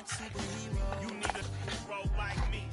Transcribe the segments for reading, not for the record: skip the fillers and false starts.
You need a hero like me.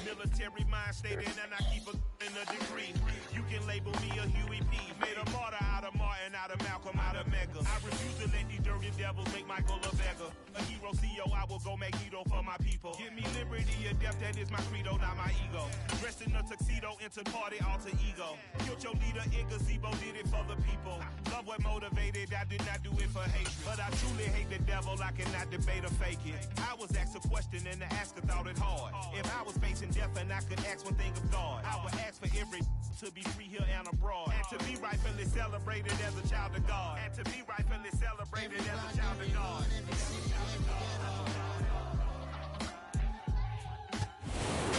Military mind state and I keep in a degree. You can label me a Huey P. Made a martyr out of Martin, out of Malcolm, out of Mega. I refuse to let these dirty devils make Michael a beggar. A hero CEO, I will go Magneto for my people. Give me liberty or death, that is my credo, not my ego. Dressed in a tuxedo, into party, alter ego. Killed your leader, in gazebo, did it for the people. Love what motivated, I did not do it for hatred. But I truly hate the devil, I cannot debate or fake it. I was asked a question and the asker thought it hard. If I was facing death and I could ask one thing of God, I would ask for every to be free here and abroad. And to be rightfully celebrated as a child of God. And to be rightfully celebrated as a child of God.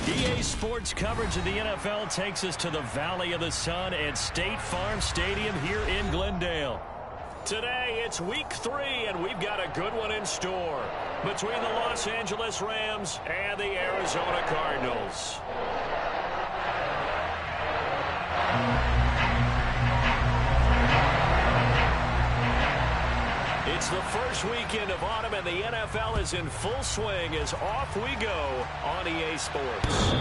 EA Sports coverage of the NFL takes us to the Valley of the Sun at State Farm Stadium here in Glendale. Today, it's week 3, and we've got a good one in store between the Los Angeles Rams and the Arizona Cardinals. It's the first weekend of autumn, and the NFL is in full swing as off we go on EA Sports.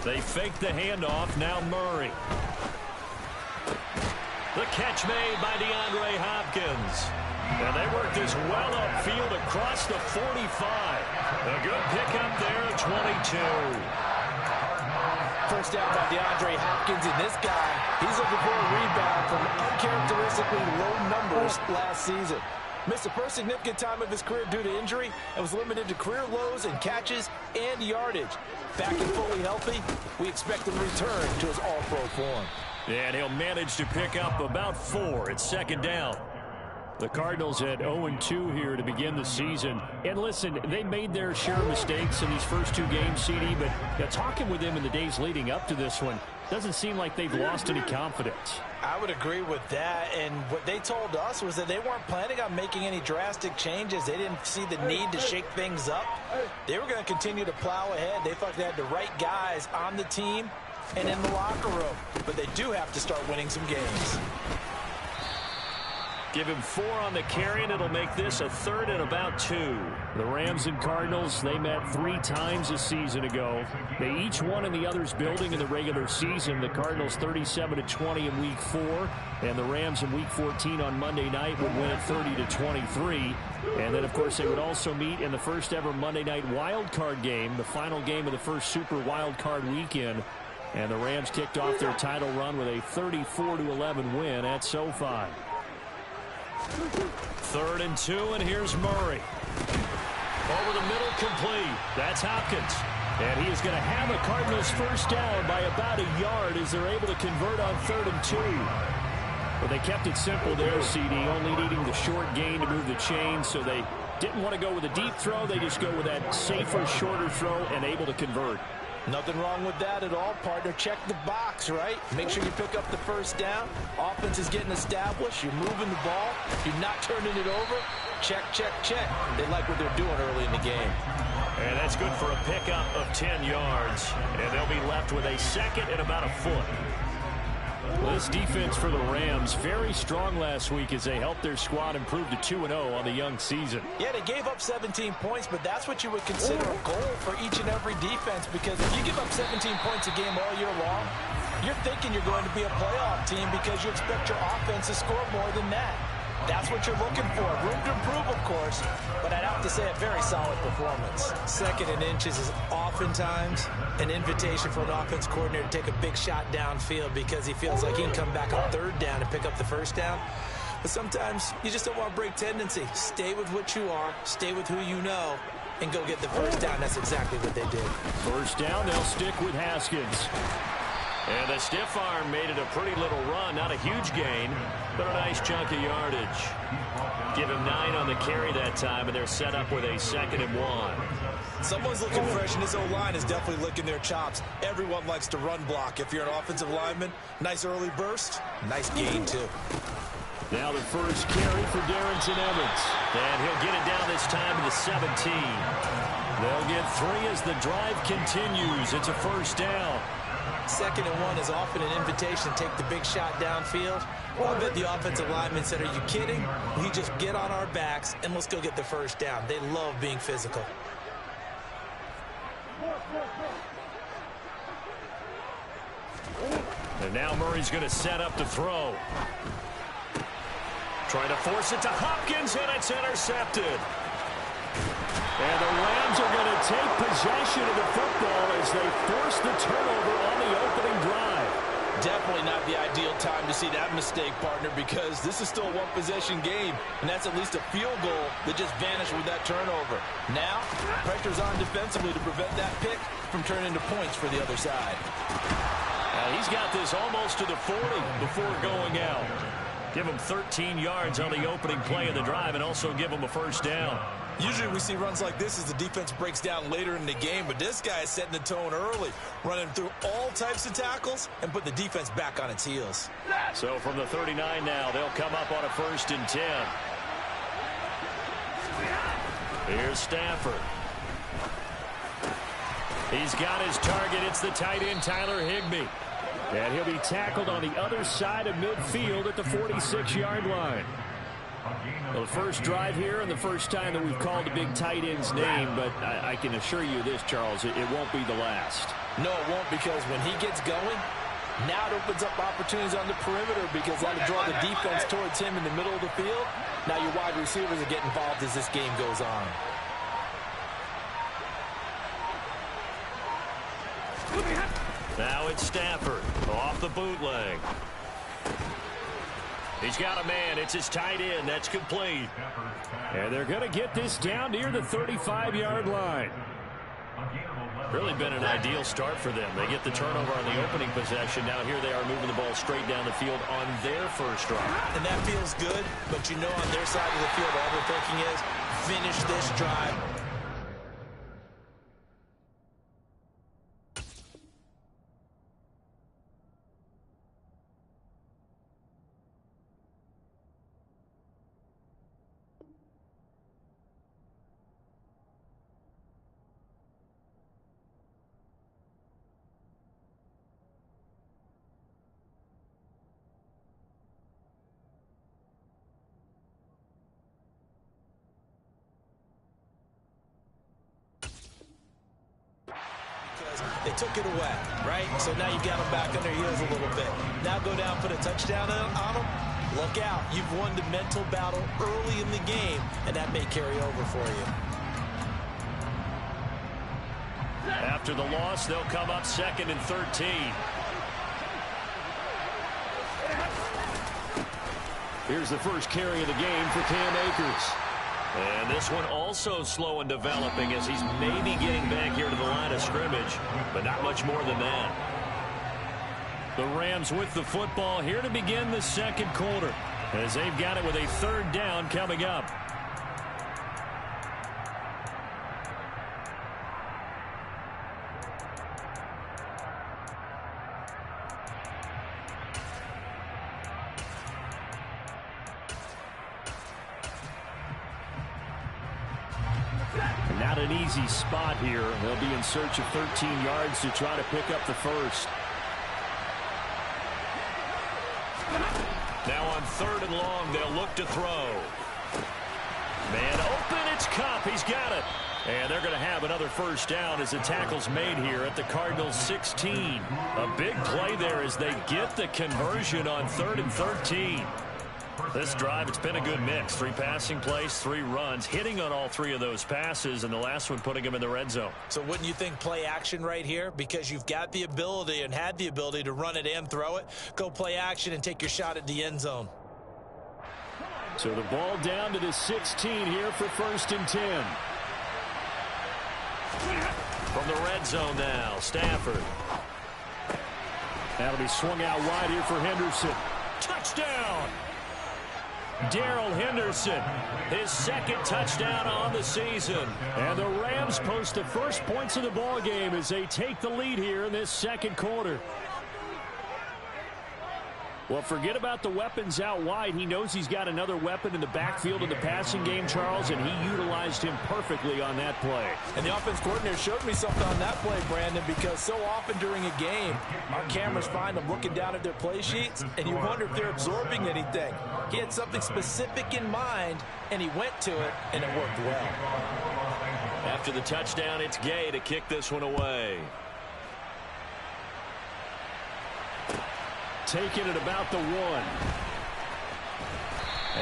They fake the handoff, now Murray. The catch made by DeAndre Hopkins. And they work this well upfield across the 45. A good pickup there at 22. First down by DeAndre Hopkins, and this guy, he's looking for a rebound from uncharacteristically low numbers last season. Missed the first significant time of his career due to injury and was limited to career lows in catches and yardage. Back and fully healthy, we expect him to return to his all-pro form. And he'll manage to pick up about 4 at second down. The Cardinals had 0-2 here to begin the season. And listen, they made their share of mistakes in these first 2 games, CD, but talking with them in the days leading up to this one, doesn't seem like they've lost any confidence. I would agree with that, and what they told us was that they weren't planning on making any drastic changes. They didn't see the need to shake things up. They were going to continue to plow ahead. They thought they had the right guys on the team and in the locker room, but they do have to start winning some games. Give him 4 on the carry, and it'll make this a 3rd and about 2. The Rams and Cardinals, they met 3 times a season ago. They each won in the other's building in the regular season. The Cardinals 37-20 in Week 4, and the Rams in Week 14 on Monday night would win it 30-23. And then, of course, they would also meet in the first ever Monday night wild card game, the final game of the first Super Wild Card weekend. And the Rams kicked off their title run with a 34-11 win at SoFi. 3rd and 2, and here's Murray. Over the middle, complete. That's Hopkins. And he is going to have a Cardinals first down by about a yard as they're able to convert on 3rd and 2. But they kept it simple there, CD, only needing the short gain to move the chain, so they didn't want to go with a deep throw. They just go with that safer, shorter throw and able to convert. Nothing wrong with that at all, partner. Check the box, right? Make sure you pick up the first down. Offense is getting established. You're moving the ball. You're not turning it over. Check, check, check. They like what they're doing early in the game. And that's good for a pickup of 10 yards. And they'll be left with a 2nd and about a foot. Well, this defense for the Rams, very strong last week as they helped their squad improve to 2-0 on the young season. Yeah, they gave up 17 points, but that's what you would consider a goal for each and every defense, because if you give up 17 points a game all year long, you're thinking you're going to be a playoff team because you expect your offense to score more than that. That's what you're looking for. Room to improve, of course, but I'd have to say a very solid performance. 2nd and inches is oftentimes an invitation for an offense coordinator to take a big shot downfield because he feels like he can come back on 3rd down and pick up the first down. But sometimes you just don't want to break tendency. Stay with what you are, stay with who you know, and go get the first down. That's exactly what they did. First down, they'll stick with Haskins. And the stiff arm made it a pretty little run. Not a huge gain, but a nice chunk of yardage. Give him 9 on the carry that time, and they're set up with a 2nd and 1. Someone's looking fresh, and this O-line is definitely licking their chops. Everyone likes to run block. If you're an offensive lineman, nice early burst, nice gain, too. Now the first carry for Darrington Evans. And he'll get it down this time to the 17. They'll get 3 as the drive continues. It's a first down. 2nd and 1 is often an invitation to take the big shot downfield. I bet the offensive lineman said, are you kidding? We just get on our backs and let's go get the first down. They love being physical. And now Murray's going to set up to throw. Trying to force it to Hopkins, and it's intercepted. And the Rams are going to take possession of the football as they force the turnover on the opening drive. Definitely not the ideal time to see that mistake, partner, because this is still a one-possession game, and that's at least a field goal that just vanished with that turnover. Now, pressure's on defensively to prevent that pick from turning into points for the other side. He's got this almost to the 40 before going out. Give him 13 yards on the opening play of the drive and also give him a first down. Usually we see runs like this as the defense breaks down later in the game, but this guy is setting the tone early, running through all types of tackles and put the defense back on its heels. So from the 39 now, they'll come up on a 1st and 10. Here's Stafford. He's got his target. It's the tight end, Tyler Higbee. And he'll be tackled on the other side of midfield at the 46-yard line. Well, the first drive here and the first time that we've called the big tight end's name, but I can assure you this, Charles, it won't be the last. No, it won't, because when he gets going, now it opens up opportunities on the perimeter because that'll draw the defense towards him in the middle of the field. Now your wide receivers will get involved as this game goes on. Now it's Stafford off the bootleg. He's got a man. It's his tight end. That's complete. And they're going to get this down near the 35-yard line. Really been an ideal start for them. They get the turnover on the opening possession. Now here they are moving the ball straight down the field on their first drive. And that feels good, but you know on their side of the field all they're thinking is finish this drive. They took it away, right? So now you got them back on their heels a little bit. Now go down, put a touchdown on them. Look out. You've won the mental battle early in the game, and that may carry over for you. After the loss, they'll come up 2nd and 13. Here's the first carry of the game for Cam Akers. And this one also slow and developing as he's maybe getting back here to the line of scrimmage, but not much more than that. The Rams with the football here to begin the second quarter as they've got it with a 3rd down coming up. Not an easy spot here. They'll be in search of 13 yards to try to pick up the first. Now on 3rd and long, they'll look to throw. Man open, it's Kupp. He's got it. And they're going to have another first down as the tackle's made here at the Cardinals' 16. A big play there as they get the conversion on 3rd and 13. This drive, it's been a good mix. 3 passing plays, 3 runs, hitting on all 3 of those passes, and the last one putting them in the red zone. So wouldn't you think play action right here? Because you've got the ability and had the ability to run it and throw it. Go play action and take your shot at the end zone. So the ball down to the 16 here for 1st and 10. From the red zone now, Stafford. That'll be swung out wide here for Henderson. Touchdown! Darrell Henderson, his 2nd touchdown on the season. And the Rams post the first points of the ball game as they take the lead here in this second quarter. Well, forget about the weapons out wide. He knows he's got another weapon in the backfield in the passing game, Charles, and he utilized him perfectly on that play. And the offense coordinator showed me something on that play, Brandon, because so often during a game, our cameras find them looking down at their play sheets, and you wonder if they're absorbing anything. He had something specific in mind, and he went to it, and it worked well. After the touchdown, it's Gay to kick this one away. Taking it about the 1.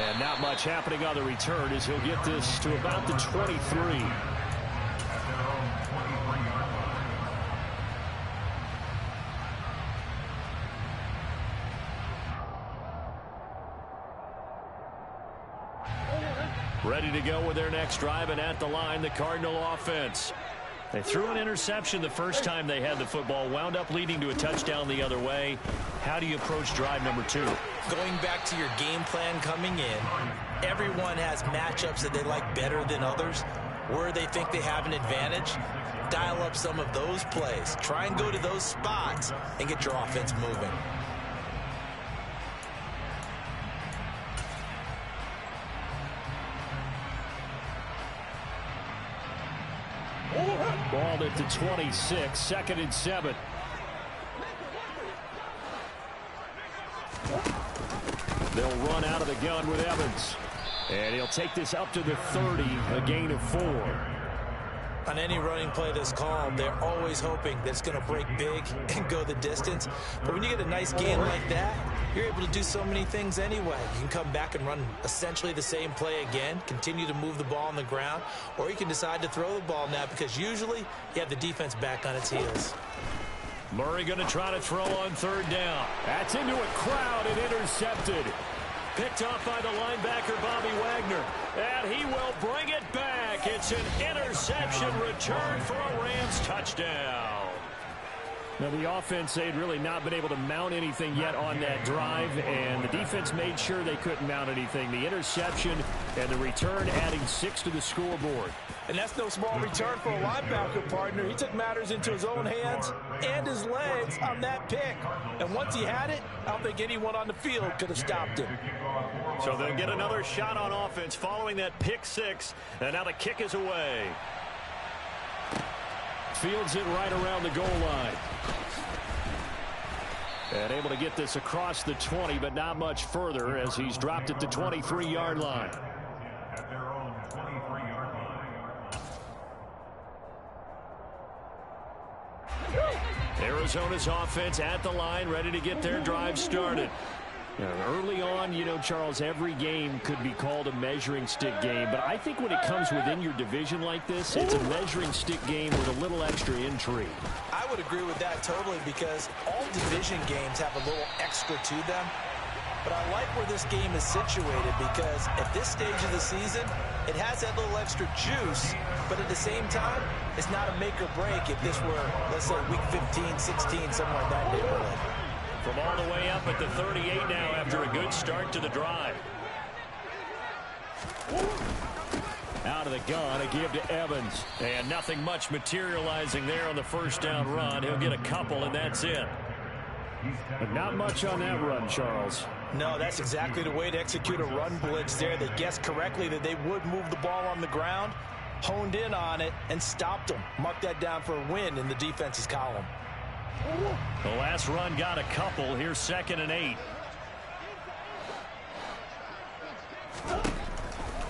And not much happening on the return as he'll get this to about the 23. Ready to go with their next drive, and at the line, the Cardinal offense. They threw an interception the first time they had the football, wound up leading to a touchdown the other way. How do you approach drive number 2? Going back to your game plan coming in, everyone has matchups that they like better than others, where they think they have an advantage. Dial up some of those plays. Try and go to those spots and get your offense moving. Balled at the 26, 2nd and 7. They'll run out of the gun with Evans. And he'll take this up to the 30, a gain of 4. On any running play that's called, they're always hoping that it's going to break big and go the distance. But when you get a nice game like that, you're able to do so many things anyway. You can come back and run essentially the same play again, continue to move the ball on the ground, or you can decide to throw the ball now because usually you have the defense back on its heels. Murray going to try to throw on 3rd down. That's into a crowd and intercepted. Picked off by the linebacker, Bobby Wagner. And he will bring it back. It's an interception return for a Rams touchdown. Now, the offense, they'd really not been able to mount anything yet on that drive, and the defense made sure they couldn't mount anything. The interception and the return adding 6 to the scoreboard. And that's no small return for a linebacker, partner. He took matters into his own hands and his legs on that pick. And once he had it, I don't think anyone on the field could have stopped him. So they'll get another shot on offense following that pick 6, and now the kick is away. Fields it right around the goal line. And able to get this across the 20, but not much further as he's dropped at the 23-yard line. Arizona's offense at the line, ready to get their drive started. Early on, you know, Charles, every game could be called a measuring stick game, but I think when it comes within your division like this, it's a measuring stick game with a little extra intrigue. I would agree with that totally because all division games have a little extra to them. But I like where this game is situated because at this stage of the season, it has that little extra juice, but at the same time, it's not a make or break if this were, let's say, week 15, 16, something like that neighborhood. From all the way up at the 38 now after a good start to the drive. Out of the gun, a give to Evans. And nothing much materializing there on the 1st down run. He'll get a couple, and that's it. But not much on that run, Charles. No, that's exactly the way to execute a run blitz there. They guessed correctly that they would move the ball on the ground, honed in on it, and stopped them. Mark that down for a win in the defense's column. The last run got a couple. Here's 2nd and 8.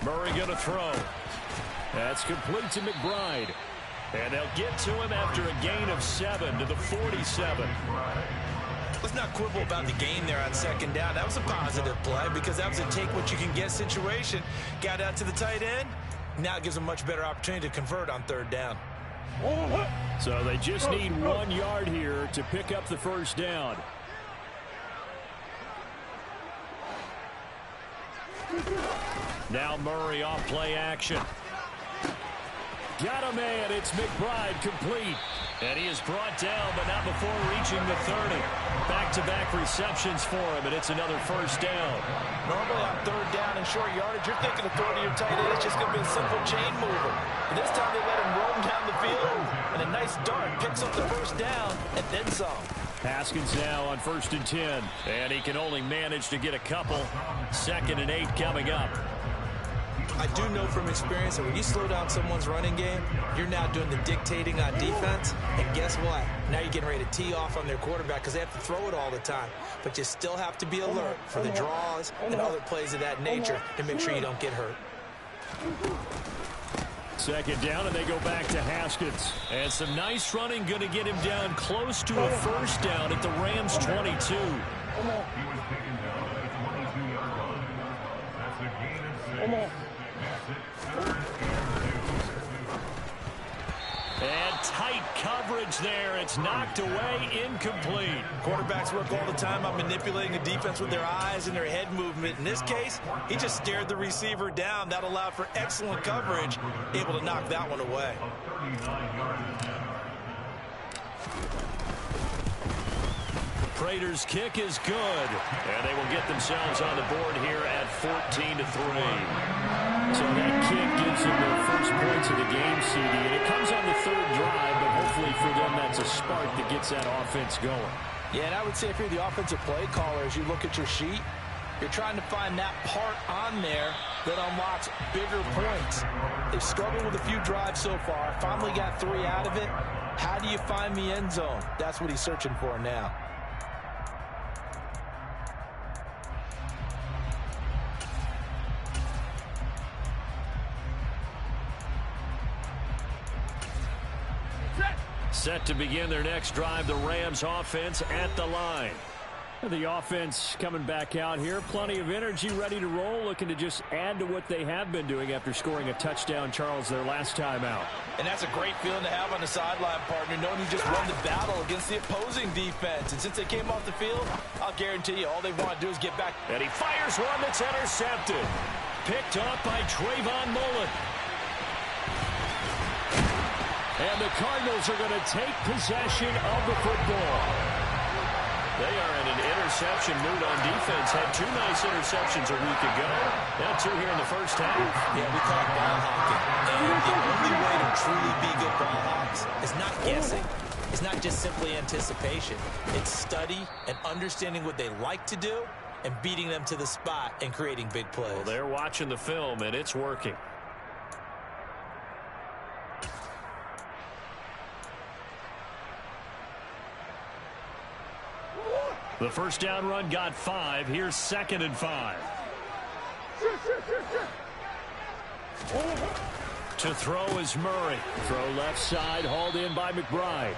Murray going to throw. That's complete to McBride. And they'll get to him after a gain of 7 to the 47. Let's not quibble about the gain there on 2nd down. That was a positive play because that was a take-what-you-can-get situation. Got out to the tight end. Now it gives them a much better opportunity to convert on 3rd down. So they just need 1 yard here to pick up the 1st down. Now Murray off play action. Got a man. It's McBride complete. And he is brought down, but not before reaching the 30. Back-to-back receptions for him, and it's another 1st down. Normally on 3rd down and short yardage, you're thinking of throwing to your tight end. It's just going to be a simple chain mover. But this time they let him roam down the field, and a nice dart picks up the 1st down, and then some. Haskins now on 1st and 10. And he can only manage to get a couple. 2nd and 8 coming up. I do know from experience that when you slow down someone's running game, you're now doing the dictating on defense. And guess what? Now you're getting ready to tee off on their quarterback because they have to throw it all the time. But you still have to be alert for the draws and other plays of that nature to make sure you don't get hurt. 2nd down, and they go back to Haskins. And some nice running, going to get him down close to a 1st down at the Rams' 22. He was taken down at the 22-yard line. That's a gain of 6. And tight coverage there. It's knocked away, incomplete. Quarterbacks work all the time on manipulating the defense with their eyes and their head movement. In this case, he just stared the receiver down. That allowed for excellent coverage, able to knock that one away. Prater's kick is good. And they will get themselves on the board here at 14-3. So that kick gives them their first points of the game, CD. And it comes on the 3rd drive, but hopefully for them that's a spark that gets that offense going. Yeah, and I would say if you're the offensive play caller, as you look at your sheet, you're trying to find that part on there that unlocks bigger points. They've struggled with a few drives so far. Finally got 3 out of it. How do you find the end zone? That's what he's searching for now. Set to begin their next drive, the Rams offense at the line. The offense coming back out here. Plenty of energy, ready to roll, looking to just add to what they have been doing after scoring a touchdown, Charles, their last time out. And that's a great feeling to have on the sideline, partner, knowing you just won the battle against the opposing defense. And since they came off the field, I'll guarantee you all they want to do is get back. And he fires one that's intercepted. Picked up by Trayvon Mullen. And the Cardinals are going to take possession of the football. They are in an interception mood on defense. Had 2 nice interceptions a week ago. Now 2 here in the first half. Yeah, we call it ball hawking. And the only way to truly be good ball hawks is not guessing. It's not just simply anticipation. It's study and understanding what they like to do and beating them to the spot and creating big plays. Well, they're watching the film, and it's working. The first down run got 5. Here's 2nd and 5. To throw is Murray. Throw left side, hauled in by McBride.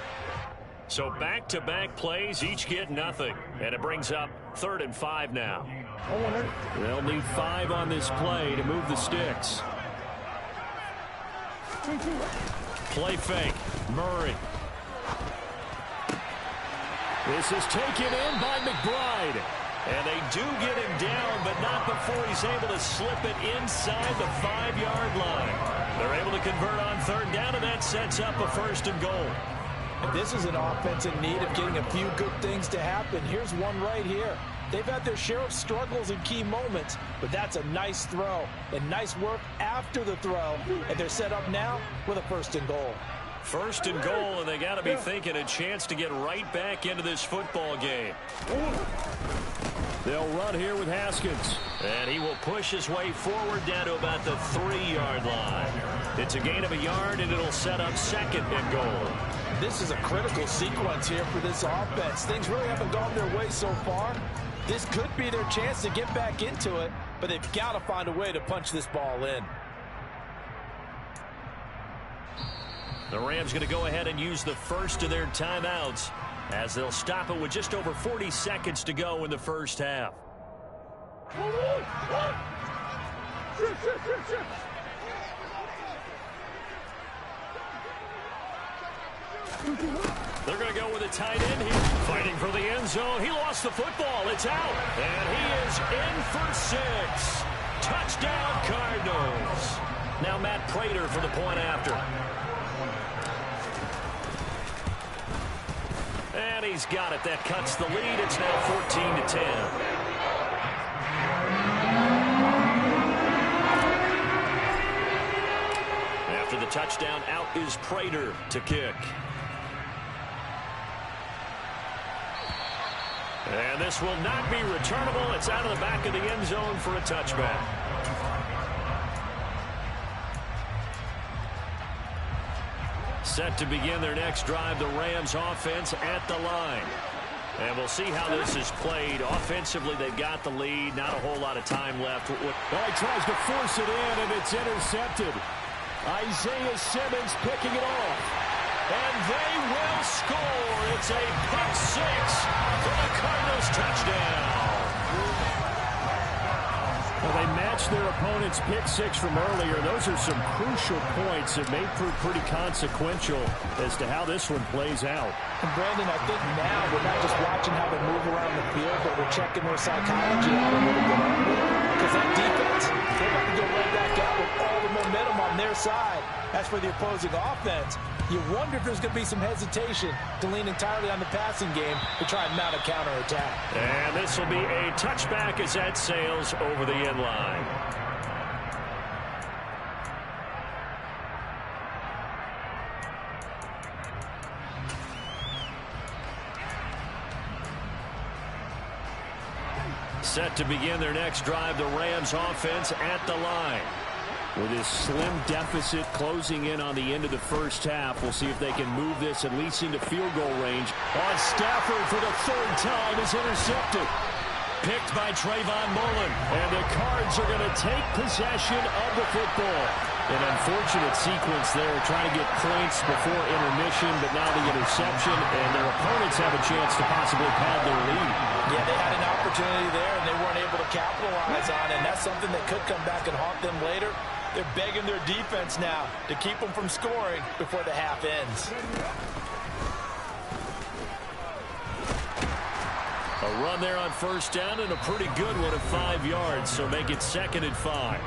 So back-to-back plays, each get nothing. And it brings up 3rd and 5 now. They'll need 5 on this play to move the sticks. Play fake. Murray. This is taken in by McBride. And they do get him down, but not before he's able to slip it inside the 5-yard line. They're able to convert on 3rd down, and that sets up a 1st and goal. And this is an offense in need of getting a few good things to happen. Here's one right here. They've had their share of struggles in key moments, but that's a nice throw and nice work after the throw. And they're set up now with a 1st and goal. 1st and goal, and they got to be thinking a chance to get right back into this football game. They'll run here with Haskins. And he will push his way forward down to about the 3-yard line. It's a gain of a yard, and it'll set up 2nd and goal. This is a critical sequence here for this offense. Things really haven't gone their way so far. This could be their chance to get back into it, but they've got to find a way to punch this ball in. The Rams going to go ahead and use the first of their timeouts as they'll stop it with just over 40 seconds to go in the first half. They're going to go with a tight end here. Fighting for the end zone. He lost the football. It's out. And he is in for 6. Touchdown, Cardinals. Now Matt Prater for the point after. And he's got it. That cuts the lead. It's now 14-10. After the touchdown, out is Prater to kick. And this will not be returnable. It's out of the back of the end zone for a touchback. Set to begin their next drive, the Rams offense at the line. And we'll see how this is played. Offensively, they've got the lead. Not a whole lot of time left. Well, he tries to force it in, and it's intercepted. Isaiah Simmons picking it off. And they will score. It's a pick six for the Cardinals touchdown. Well, they matched their opponent's pick six from earlier. Those are some crucial points that may prove pretty consequential as to how this one plays out. And Brandon, I think now we're not just watching how they move around the field, but we're checking their psychology out a little bit. Because that defense, they're about to go right back out with all the momentum on their side. As for the opposing offense, you wonder if there's going to be some hesitation to lean entirely on the passing game to try and mount a counterattack. And this will be a touchback as that sails over the end line. Set to begin their next drive, the Rams offense at the line. With his slim deficit closing in on the end of the first half, we'll see if they can move this at least into field goal range. On Stafford for the third time is intercepted. Picked by Trayvon Mullen. And the Cards are going to take possession of the football. An unfortunate sequence there, trying to get points before intermission, but now the interception, and their opponents have a chance to possibly pad their lead. Yeah, they had an opportunity there, and they weren't able to capitalize on it, and that's something that could come back and haunt them later. They're begging their defense now to keep them from scoring before the half ends. A run there on first down and a pretty good one at 5 yards, so make it 2nd and 5.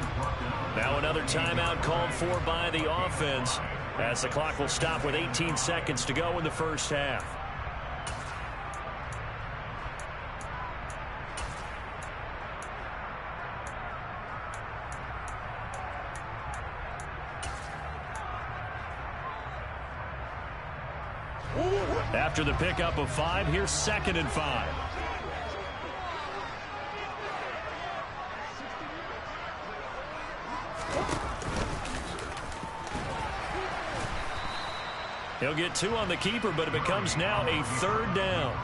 Now another timeout called for by the offense as the clock will stop with 18 seconds to go in the first half. After the pickup of 5, here's 2nd and 5. He'll get 2 on the keeper, but it becomes now a 3rd down.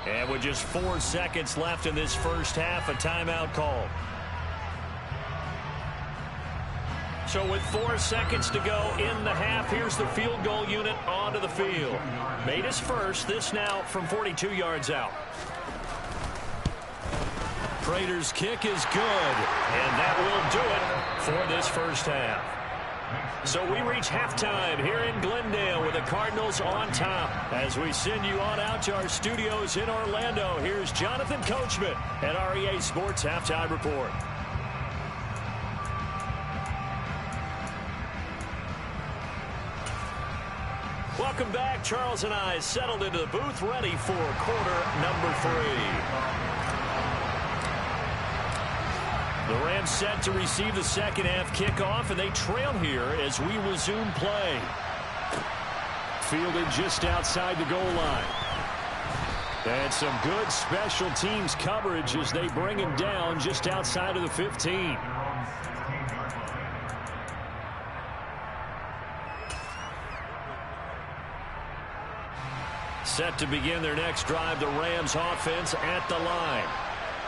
And with just 4 seconds left in this first half, a timeout call. So with 4 seconds to go in the half, here's the field goal unit onto the field. Made his first, this now from 42 yards out. Prater's kick is good, and that will do it for this first half. So we reach halftime here in Glendale with the Cardinals on top. As we send you on out to our studios in Orlando, here's Jonathan Coachman at REA Sports Halftime Report. Welcome back. Charles and I settled into the booth, ready for quarter number 3. The Rams set to receive the second half kickoff, and they trail here as we resume play. Fielded just outside the goal line. And some good special teams coverage as they bring him down just outside of the 15. Set to begin their next drive, the Rams offense at the line.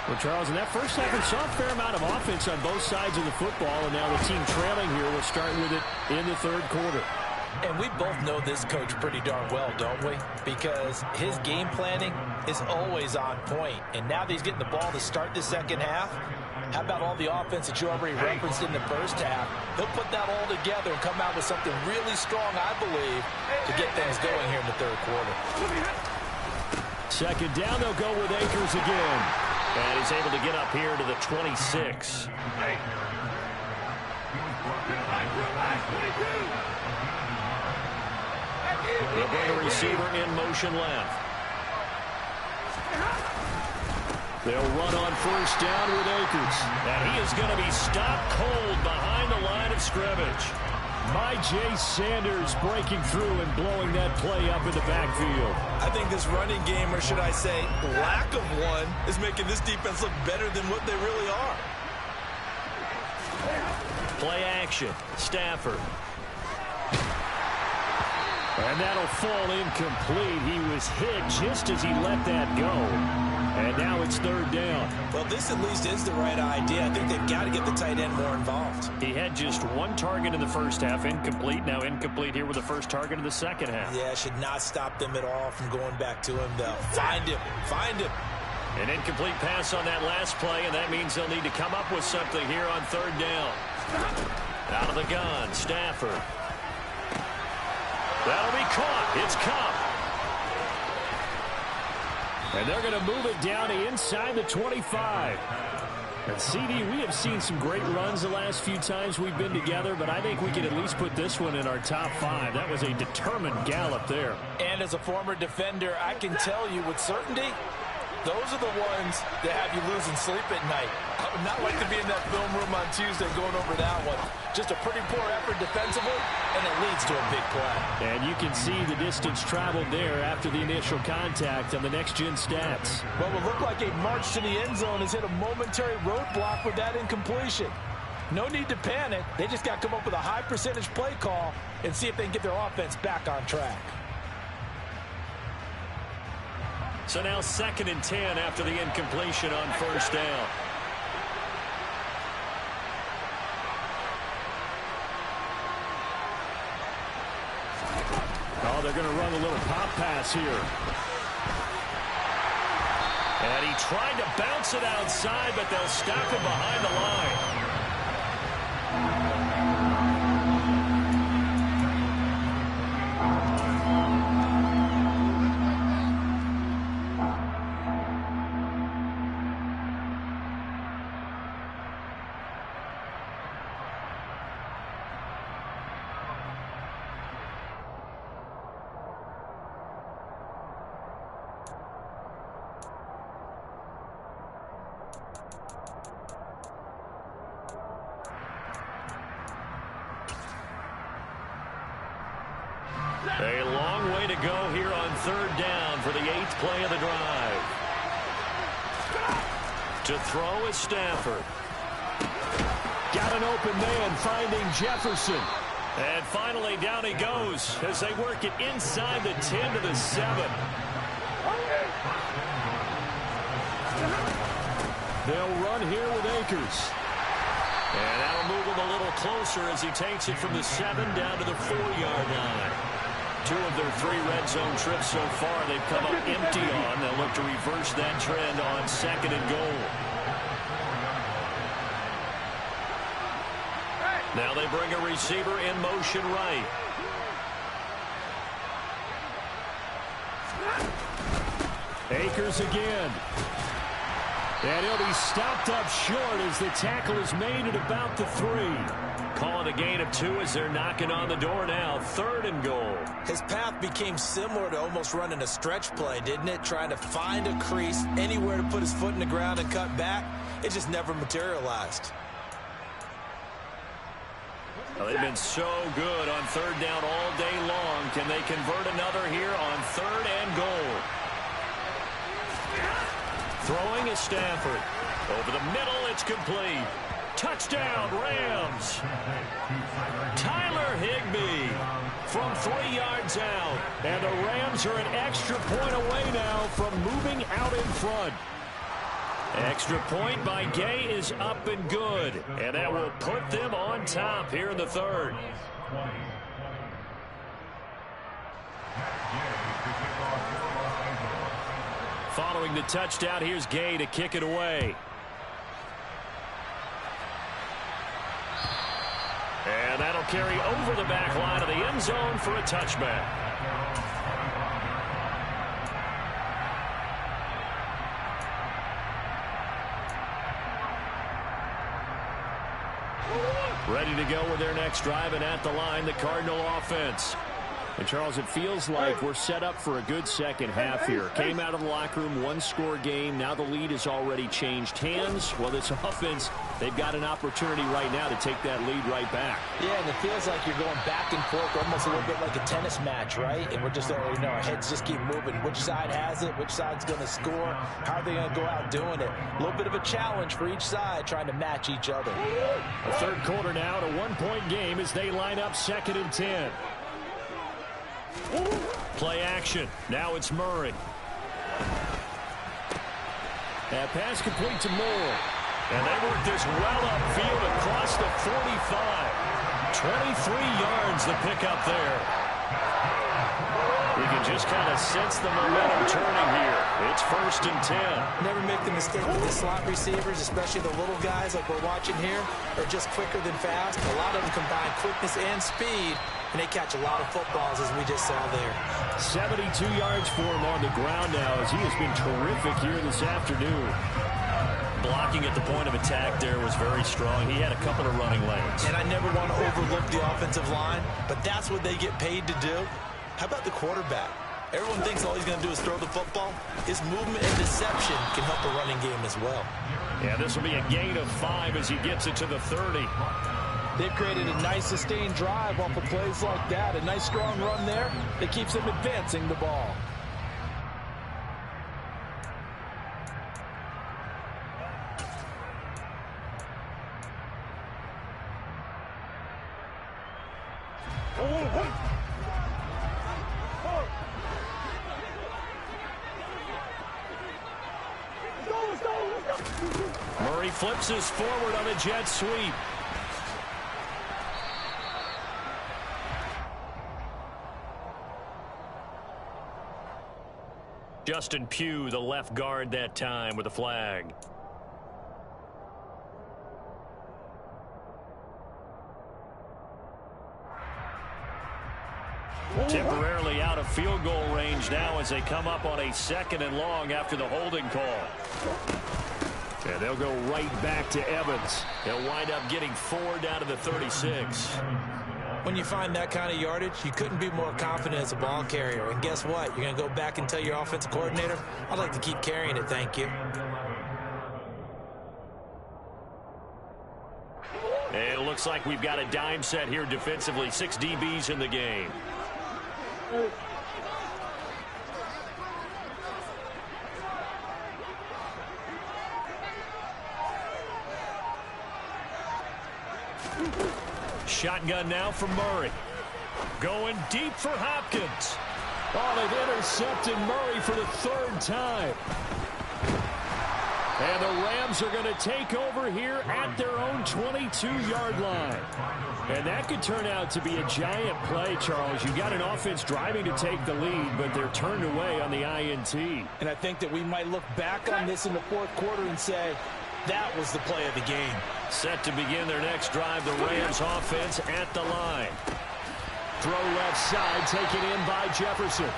Well, Charles, in that first half, we saw a fair amount of offense on both sides of the football, and now the team trailing here will start with it in the third quarter. And we both know this coach pretty darn well, don't we? Because his game planning is always on point. And now that he's getting the ball to start the second half, how about all the offense that you already referenced in the first half? He'll put that all together and come out with something really strong, I believe, to get things going here in the third quarter. Second down, they'll go with Akers again. And he's able to get up here to the 26. They'll bring a receiver in motion left. They'll run on first down with Akers. And he is going to be stopped cold behind the line of scrimmage. J. Sanders breaking through and blowing that play up in the backfield. I think this running game, or should I say lack of one, is making this defense look better than what they really are. Play action. Stafford. And that'll fall incomplete. He was hit just as he let that go. And now it's third down. Well, this at least is the right idea. I think they've got to get the tight end more involved. He had just one target in the first half, incomplete. Now incomplete here with the first target in the second half. Yeah, should not stop them at all from going back to him, though. Find him. Find him. An incomplete pass on that last play, and that means they'll need to come up with something here on third down. Out of the gun, Stafford. That'll be caught. It's Cup. And they're going to move it down to inside the 25. And CD, we have seen some great runs the last few times we've been together, but I think we can at least put this one in our top 5. That was a determined gallop there. And as a former defender, I can tell you with certainty, those are the ones that have you losing sleep at night. I would not like to be in that film room on Tuesday going over that one. Just a pretty poor effort defensively, and it leads to a big play. And you can see the distance traveled there after the initial contact on the next-gen stats. Well, it looked like a march to the end zone has hit a momentary roadblock with that incompletion. No need to panic. They just got to come up with a high percentage play call and see if they can get their offense back on track. So now 2nd and 10 after the incompletion on first down. Oh, they're going to run a little pop pass here. And he tried to bounce it outside, but they'll stop him behind the line. A long way to go here on third down for the 8th play of the drive. To throw is Stafford. Got an open man finding Jefferson. And finally down he goes as they work it inside the 10 to the 7. They'll run here with Akers. And that'll move him a little closer as he takes it from the 7 down to the 4-yard line. 2 of their 3 red zone trips so far they've come up empty on. They'll look to reverse that trend on 2nd and goal. Now they bring a receiver in motion right. Akers again. And he'll be stopped up short as the tackle is made at about the 3. Calling a gain of 2 as they're knocking on the door now. 3rd and goal. His path became similar to almost running a stretch play, didn't it? Trying to find a crease, anywhere to put his foot in the ground and cut back. It just never materialized. Well, they've been so good on 3rd down all day long. Can they convert another here on 3rd and goal? Throwing is Stafford. Over the middle, it's complete. Touchdown, Rams. Tyler Higbee from 3 yards out. And the Rams are an extra point away now from moving out in front. Extra point by Gay is up and good. And that will put them on top here in the 3rd. Following the touchdown, here's Gay to kick it away. And that'll carry over the back line of the end zone for a touchback. Ready to go with their next drive, and at the line, the Cardinal offense. And, Charles, it feels like we're set up for a good second half here. Came out of the locker room, one-score game. Now the lead has already changed hands. Well, this offense, they've got an opportunity right now to take that lead right back. Yeah, and it feels like you're going back and forth, almost a little bit like a tennis match, right? And we're just, our heads just keep moving. Which side has it? Which side's going to score? How are they going to go out doing it? A little bit of a challenge for each side, trying to match each other. The third quarter now, a one-point game as they line up 2nd and 10. Play action. Now it's Murray. That pass complete to Moore. And they work this well upfield across the 45. 23 yards the pickup there. You can just kind of sense the momentum turning here. It's 1st and 10. Never make the mistake with the slot receivers, especially the little guys like we're watching here, are just quicker than fast. A lot of them combine quickness and speed, and they catch a lot of footballs, as we just saw there. 72 yards for him on the ground now, as he has been terrific here this afternoon. Blocking at the point of attack there was very strong. He had a couple of running lanes. And I never want to overlook the offensive line, but that's what they get paid to do. How about the quarterback? Everyone thinks all he's going to do is throw the football. His movement and deception can help the running game as well. Yeah, this will be a gain of 5 as he gets it to the 30. They've created a nice sustained drive off of plays like that. A nice strong run there that keeps them advancing the ball. Murray flips us forward on a jet sweep. Justin Pugh, the left guard that time, with a flag. Temporarily out of field goal range now as they come up on a 2nd and long after the holding call. And they'll go right back to Evans. They'll wind up getting 4 down to the 36. When you find that kind of yardage, you couldn't be more confident as a ball carrier. And guess what? You're going to go back and tell your offensive coordinator, I'd like to keep carrying it, thank you. And it looks like we've got a dime set here defensively. 6 DBs in the game. Shotgun now for Murray. Going deep for Hopkins. Oh, they've intercepted Murray for the 3rd time. And the Rams are going to take over here at their own 22-yard line. And that could turn out to be a giant play, Charles. You got an offense driving to take the lead, but they're turned away on the INT. And I think that we might look back on this in the 4th quarter and say, that was the play of the game. Set to begin their next drive, the Rams offense at the line. Throw left side, taken in by Jefferson.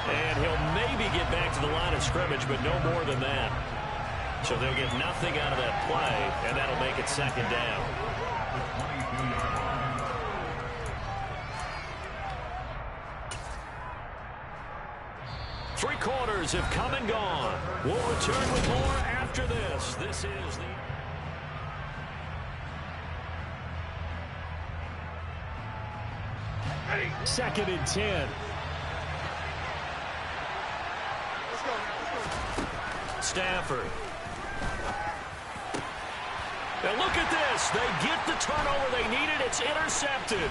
And he'll maybe get back to the line of scrimmage, but no more than that. So they'll get nothing out of that play, and that'll make it 2nd down. Three quarters have come and gone. We'll return with more after this. This is the... 2nd and 10. Stafford. And look at this. They get the turnover they needed. It's intercepted.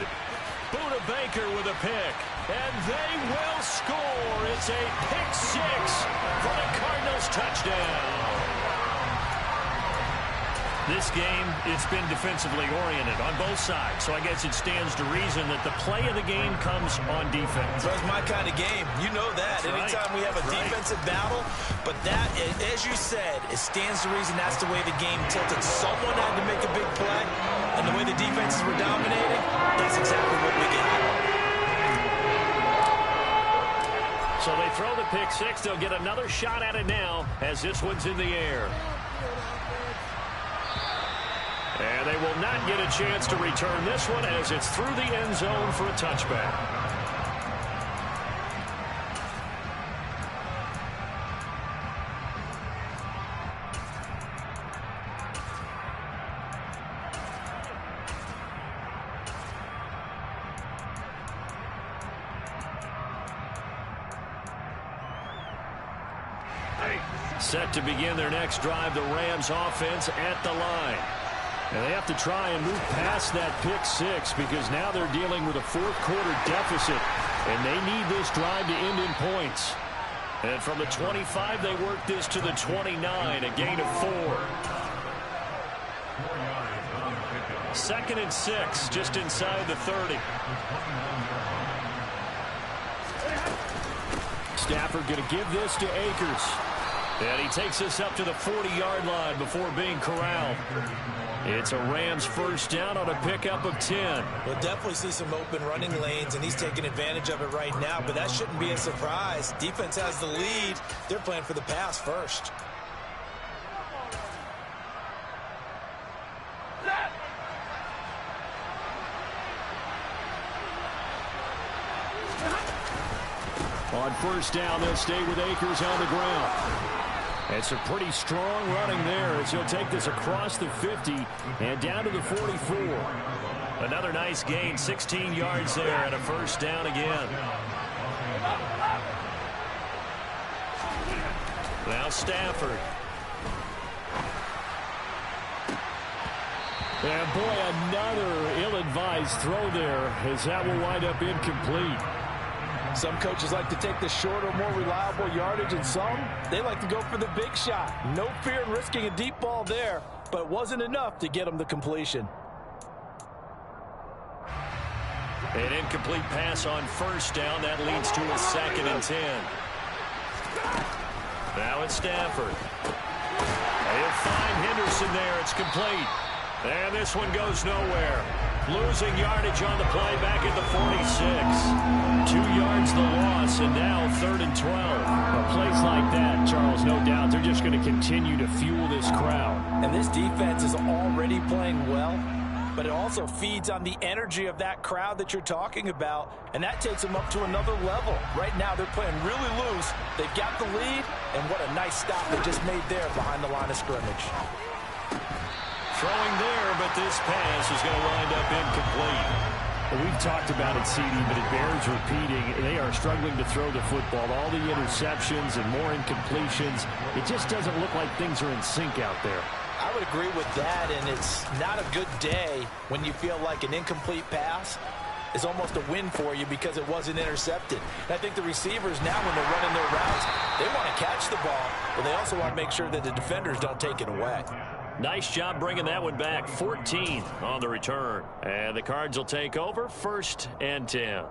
Buda Baker with a pick. And they will score. It's a pick 6 for the Cardinals touchdown. This game, it's been defensively oriented on both sides, so I guess it stands to reason that the play of the game comes on defense. That's my kind of game. You know that. That's Anytime we have a defensive battle, but that, as you said, it stands to reason that's the way the game tilted. Someone had to make a big play, and the way the defenses were dominating, that's exactly what we got. So they throw the pick 6. They'll get another shot at it now as this one's in the air. And they will not get a chance to return this one as it's through the end zone for a touchback. Set to begin their next drive, the Rams offense at the line. And they have to try and move past that pick six because now they're dealing with a fourth quarter deficit, and they need this drive to end in points. And from the 25, they work this to the 29, a gain of 4. 2nd and 6, just inside the 30. Stafford going to give this to Akers. And he takes us up to the 40-yard line before being corralled. It's a Rams first down on a pickup of 10. We'll definitely see some open running lanes, and he's taking advantage of it right now, but that shouldn't be a surprise. Defense has the lead. They're playing for the pass first. On first down, they'll stay with Akers on the ground. It's a pretty strong running there as he'll take this across the 50 and down to the 44. Another nice gain, 16 yards there and a first down again. Now Stafford. And boy, another ill-advised throw there as that will wind up incomplete. Some coaches like to take the shorter, more reliable yardage, and some, they like to go for the big shot. No fear in risking a deep ball there, but it wasn't enough to get them the completion. An incomplete pass on first down. That leads to a 2nd and 10. Now it's Stafford. He'll find Henderson there. It's complete. And this one goes nowhere. Losing yardage on the play back at the 46. 2 yards the loss, and now 3rd and 12. A place like that, Charles, no doubt, they're just going to continue to fuel this crowd. And this defense is already playing well, but it also feeds on the energy of that crowd that you're talking about, and that takes them up to another level. Right now, they're playing really loose. They've got the lead, and what a nice stop they just made there behind the line of scrimmage. Throwing there, but this pass is going to wind up incomplete. Well, we've talked about it, CD, but it bears repeating. They are struggling to throw the football. All the interceptions and more incompletions. It just doesn't look like things are in sync out there. I would agree with that, and it's not a good day when you feel like an incomplete pass is almost a win for you because it wasn't intercepted. And I think the receivers now, when they're running their routes, they want to catch the ball, but they also want to make sure that the defenders don't take it away. Nice job bringing that one back. 14 on the return. And the Cards will take over 1st and 10.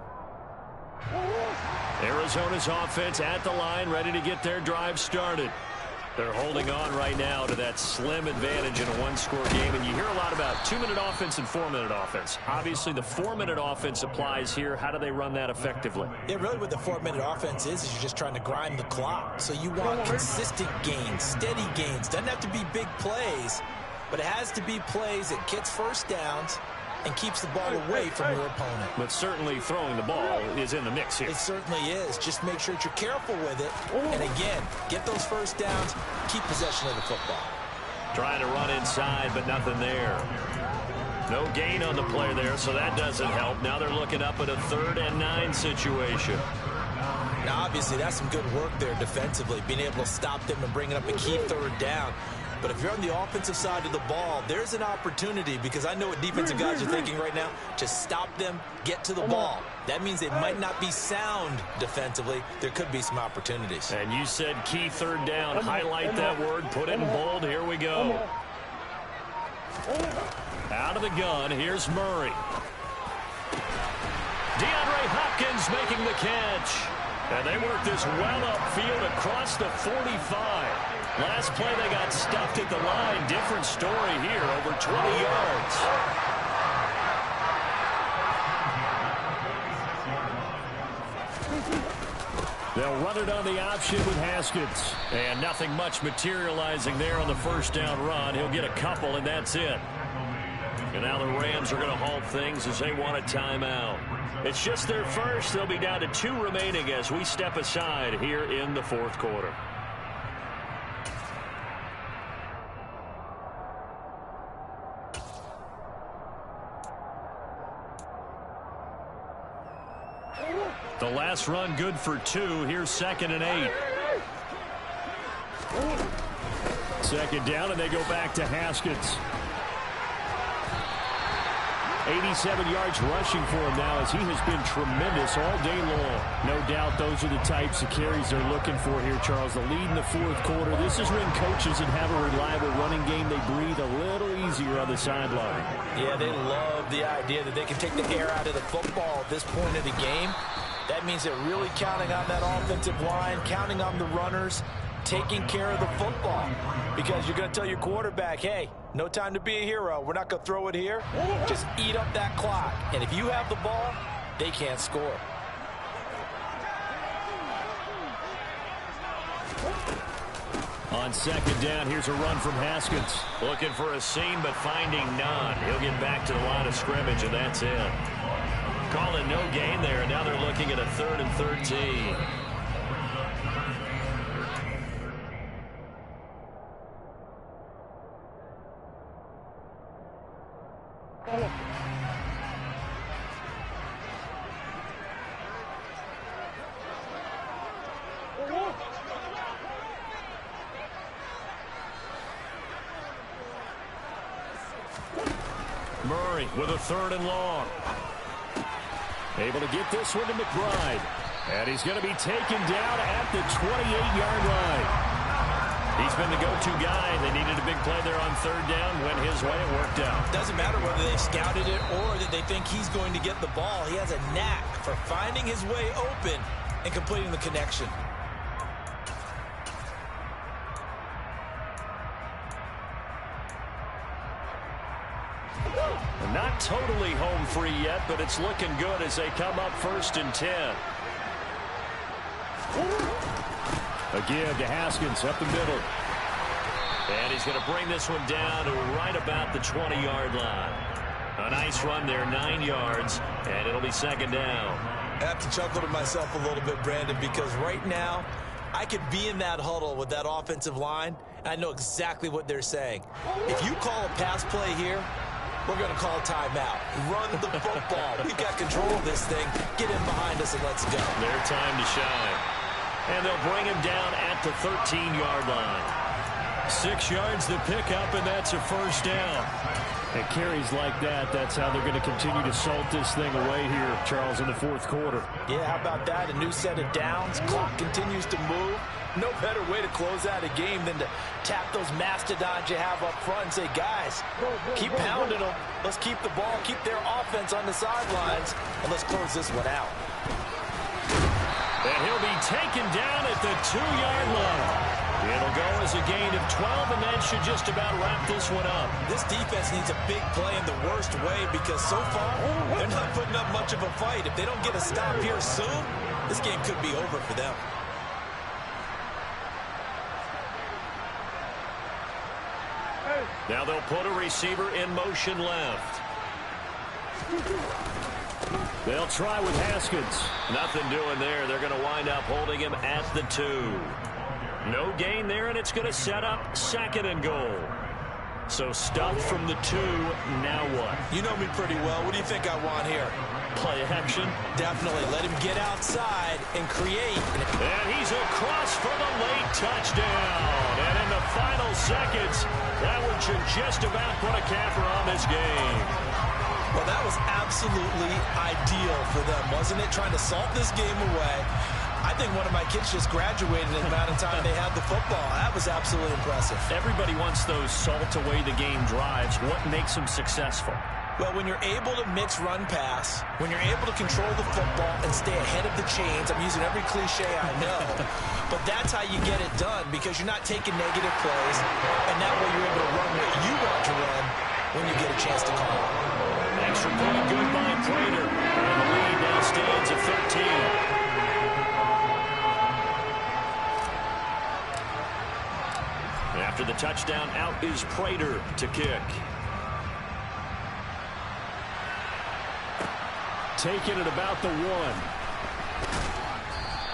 Arizona's offense at the line, ready to get their drive started. They're holding on right now to that slim advantage in a one-score game. And you hear a lot about 2-minute offense and 4-minute offense. Obviously, the 4-minute offense applies here. How do they run that effectively? Yeah, really what the 4-minute offense is you're just trying to grind the clock. So you want consistent gains, steady gains. Doesn't have to be big plays, but it has to be plays that gets first downs and keeps the ball away from your opponent. But certainly throwing the ball is in the mix here. It certainly is. Just make sure that you're careful with it. And again, get those first downs, keep possession of the football. Trying to run inside, but nothing there. No gain on the play there, so that doesn't help. Now they're looking up at a 3rd and 9 situation. Now, obviously, that's some good work there defensively, being able to stop them and bringing up a key 3rd down. But if you're on the offensive side of the ball, there's an opportunity, because I know what defensive guys are thinking right now. Just stop them, get to the ball. That means they might not be sound defensively. There could be some opportunities. And you said key 3rd down. Highlight that word. Put it in bold. Here we go. Out of the gun. Here's Murray. DeAndre Hopkins making the catch. And they work this well upfield across the 45. Last play, they got stuffed at the line. Different story here, over 20 yards. They'll run it on the option with Haskins. And nothing much materializing there on the first down run. He'll get a couple, and that's it. And now the Rams are going to halt things as they want a timeout. It's just their first. They'll be down to 2 remaining as we step aside here in the 4th quarter. The last run good for 2. Here's 2nd and 8. Second down, and they go back to Haskins. 87 yards rushing for him now as he has been tremendous all day long. No doubt those are the types of carries they're looking for here, Charles. The lead in the fourth quarter. This is when coaches that have a reliable running game, they breathe a little easier on the sideline. Yeah, they love the idea that they can take the air out of the football at this point of the game. That means they're really counting on that offensive line, counting on the runners, taking care of the football. Because you're going to tell your quarterback, hey, no time to be a hero. We're not going to throw it here. Just eat up that clock. And if you have the ball, they can't score. On second down, here's a run from Haskins. Looking for a seam, but finding none. He'll get back to the line of scrimmage, and that's it. Calling no gain there, and now they're looking at a 3rd and 13. Murray with a 3rd and long. Able to get this one to McBride. And he's going to be taken down at the 28-yard line. He's been the go-to guy. They needed a big play there on 3rd down. Went his way. It worked out. Doesn't matter whether they scouted it or that they think he's going to get the ball. He has a knack for finding his way open and completing the connection. Not totally home free yet, but it's looking good as they come up 1st and 10. Again to Haskins up the middle. And he's going to bring this one down to right about the 20-yard line. A nice run there, 9 yards, and it'll be 2nd down. I have to chuckle to myself a little bit, Brandon, because right now I could be in that huddle with that offensive line, and I know exactly what they're saying. If you call a pass play here, we're going to call timeout. Run the football. We've got control of this thing. Get in behind us and let's go. Their time to shine. And they'll bring him down at the 13-yard line. 6 yards to pick up, and that's a 1st down. And carries like that, that's how they're going to continue to salt this thing away here, Charles, in the fourth quarter. Yeah, how about that? A new set of downs. Clock continues to move. No better way to close out a game than to tap those mastodons you have up front and say, guys, keep pounding them. Let's keep the ball, keep their offense on the sidelines, and let's close this one out. And he'll be taken down at the 2-yard line. It'll go as a gain of 12, and that should just about wrap this one up. This defense needs a big play in the worst way because so far they're not putting up much of a fight. If they don't get a stop here soon, this game could be over for them. Now they'll put a receiver in motion left. They'll try with Haskins. Nothing doing there. They're going to wind up holding him at the 2. No gain there, and it's going to set up 2nd and goal. So stuffed from the 2. Now what? You know me pretty well. What do you think I want here? Play action? Definitely. Let him get outside and create. And he's across for the late touchdown. And in the final seconds, that one should just about put a capper on this game. Well, that was absolutely ideal for them, wasn't it? Trying to salt this game away. I think one of my kids just graduated in the amount of time they had the football. That was absolutely impressive. Everybody wants those salt-away-the-game drives. What makes them successful? Well, when you're able to mix run-pass, when you're able to control the football and stay ahead of the chains, I'm using every cliche I know, but that's how you get it done because you're not taking negative plays, and that way you're able to run what you want to run when you get a chance to call it. Extra point good by Prater, and the lead now stands at 13. After the touchdown, out is Prater to kick. Taking it about the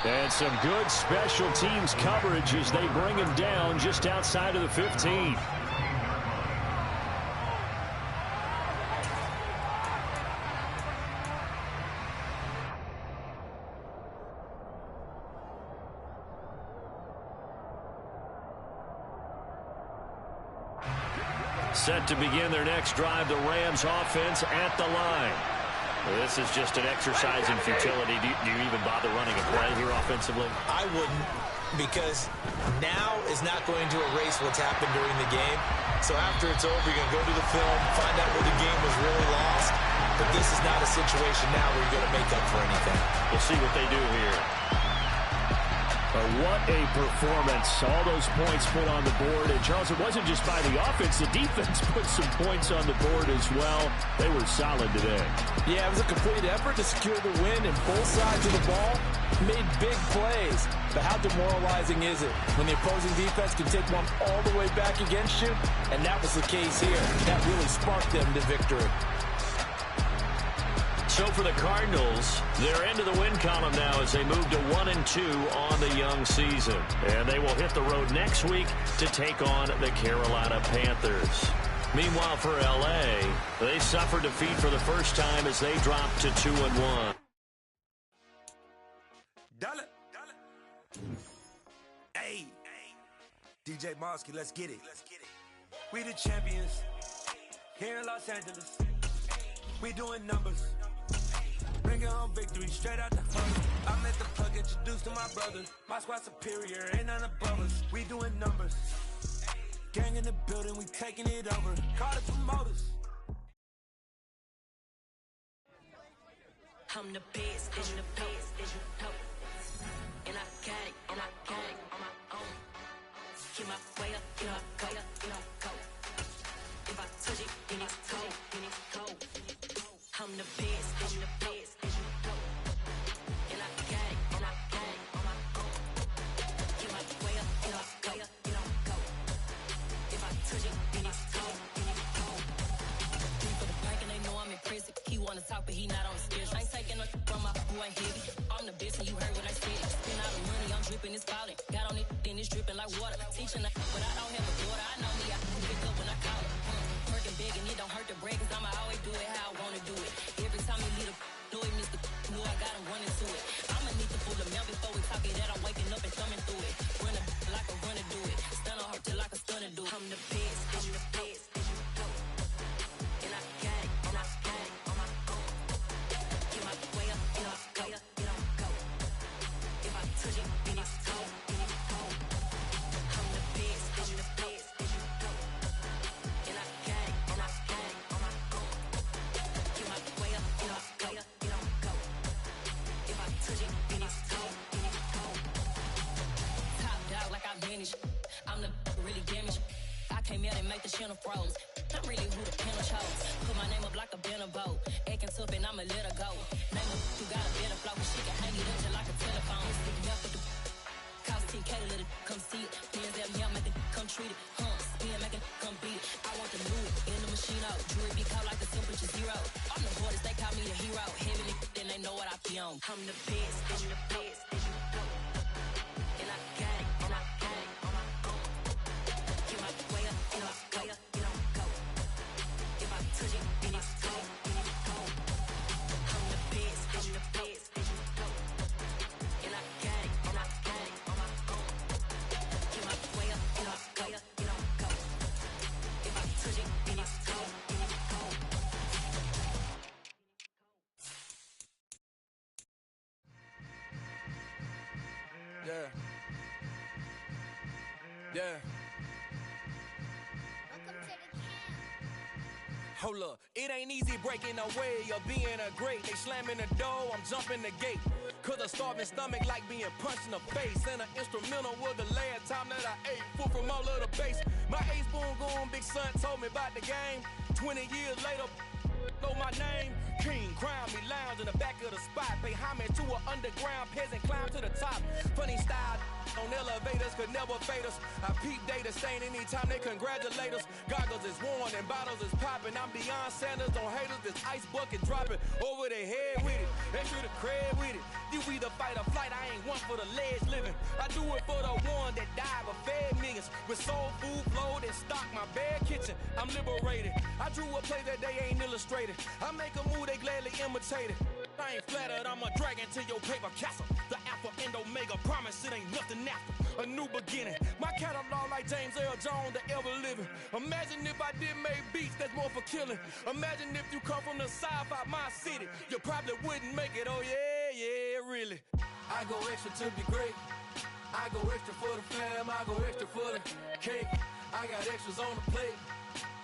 1. And some good special teams coverage as they bring him down just outside of the 15. Set to begin their next drive, the Rams offense at the line. This is just an exercise in futility. Do you even bother running a play here offensively? I wouldn't, because now is not going to erase what's happened during the game. So after it's over, you're going to go to the film, find out where the game was really lost. But this is not a situation now where you're going to make up for anything. We'll see what they do here. What a performance. All those points put on the board. And, Charles, it wasn't just by the offense. The defense put some points on the board as well. They were solid today. Yeah, it was a complete effort to secure the win, and both sides of the ball made big plays. But how demoralizing is it when the opposing defense can take one all the way back against you? And that was the case here. That really sparked them to victory. So for the Cardinals, they're into the win column now as they move to 1-2 on the young season. And they will hit the road next week to take on the Carolina Panthers. Meanwhile, for L.A., they suffered defeat for the first time as they dropped to 2-1. Hey, DJ Mosky, let's get it. We the champions here in Los Angeles. We doing numbers. Bringing home victory straight out the huddle. I met the plug, introduced to my brother. My squad superior, ain't none above us. We doing numbers. Gang in the building, we taking it over. Call the promoters. I'm the best, I'm the best, as you know. And I got it, on my own. Get my way up, get my go, go. If I touch it, then it's cold, I'm the best, as you know. And I got it, on my own. Get my way up, get my go. If I touch it, then it's cold, Three for the bank and they know I'm impressive. He wanna talk, but he not on the schedule. I ain't taking no from my boy heavy. I'm the best and you heard what I said. Spend all the money, I'm dripping, it's falling. Got on it, then it's dripping like water. Teaching but I don't have a daughter. I know me, I can pick up when I call it. Working big and it don't hurt to break, cause I'ma always do it how I wanna do it. Every time he lead a know it, Mr. Know I got him running to it. I'ma need to pull the mail before we talk it that I'm waking up and thumbing through it. Running like a runner do it. Stun on her till like a stunner do. I'm the best, I'm the best, as you know. And I got it, on my own. Get my way up, get my go. If I touch it, then it's cold, I'm the best, I'm the best, as you know. And I got it, on my own. Get my way up, get my go. If I touch it, then it's cold, Top dog like I manage. I'm the really damaged. I came out and make the channel froze. I'm really who the panel chose. Put my name up like a banner boat. Acting tough and I'ma let her go. Name her who got a better flow. She can hang it up just like a telephone. Stick me up with the cost 10K to let it come see it. Bands at me, I make it come treat it. Spin, make it come beat it. I want the new in the machine out. Jewelry be cold like the temperature 0. I'm the hardest, they call me the hero. Heavy then they know what I be on. I'm the best, I'm the best, as you know. And I got it, on my own. Get my way up, get my go. If I touch it, then it's cold, I'm the best, I'm the best, as you know. And I got it, on my own. Get my way up, get my go. If I touch it, then it's cold, Yeah. Hold up, it ain't easy breaking away or being a great. They slamming the door, I'm jumping the gate. Cause a starving stomach like being punched in the face. And an instrumental was the last time that I ate. Full from all of the bass. My ace boom goon, big son told me about the game. 20 years later, know my name. King, crown me, lounge in the back of the spot. Pay homage to an underground peasant, climb to the top. Funny style on elevators could never fade us. I peep data stain anytime they congratulate us. Goggles is worn and bottles is popping. I'm beyond Sanders on haters, this ice bucket dropping over their head with it. Extra the cred with it. You either fight or flight, I ain't one for the ledge living. I do it for the one that died but fed millions. With soul food flowed and stocked my bare kitchen. I'm liberated. I drew a play that they ain't illustrated. I make a move, they gladly imitate it. I ain't flattered, I'm a dragon to your paper castle. The Alpha and Omega, promise it ain't nothing after. A new beginning. My catalog like James Earl Jones, the ever living. Imagine if I did make beats that's more for killing. Imagine if you come from the south out my city. You probably wouldn't make it, oh yeah, really. I go extra to be great. I go extra for the fam, I go extra for the cake. I got extras on the plate.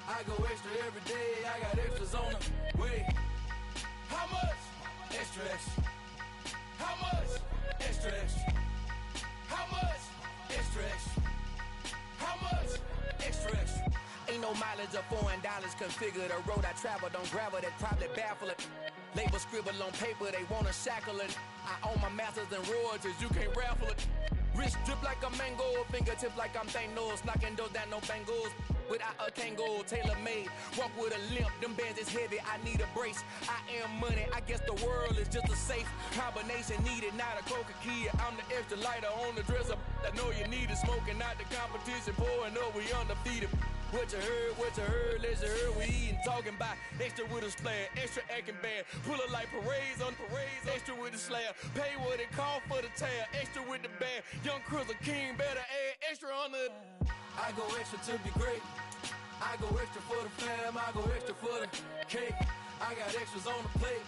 I go extra every day, I got extras on the way. How much? Extra, extra. How much? Extra, extra. How much? Extra, extra. How much? Extra, extra. Ain't no mileage of $4 configure the road I travel. Don't gravel, that probably baffle it. Label scribble on paper, they wanna shackle it. I own my masters and royalties, you can't raffle it. Wrist drip like a mango, fingertips like I'm Thanos, knocking those down, no bangles. Without a Kango, tailor-made, walk with a limp, them bands is heavy, I need a brace. I am money, I guess the world is just a safe combination needed, not a coca key. I'm the extra lighter on the dresser, I know you need it, smoking out the competition, pouring up, we undefeated. What you heard, let's hear we eatin', talking about extra with a slayer, extra acting bad, pull it like parades on parades, extra with the slayer, pay what it cost for the tail, extra with the band, young Cruiser King, better add extra on the. I go extra to be great, I go extra for the fam, I go extra for the cake, I got extras on the plate,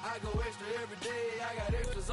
I go extra every day, I got extras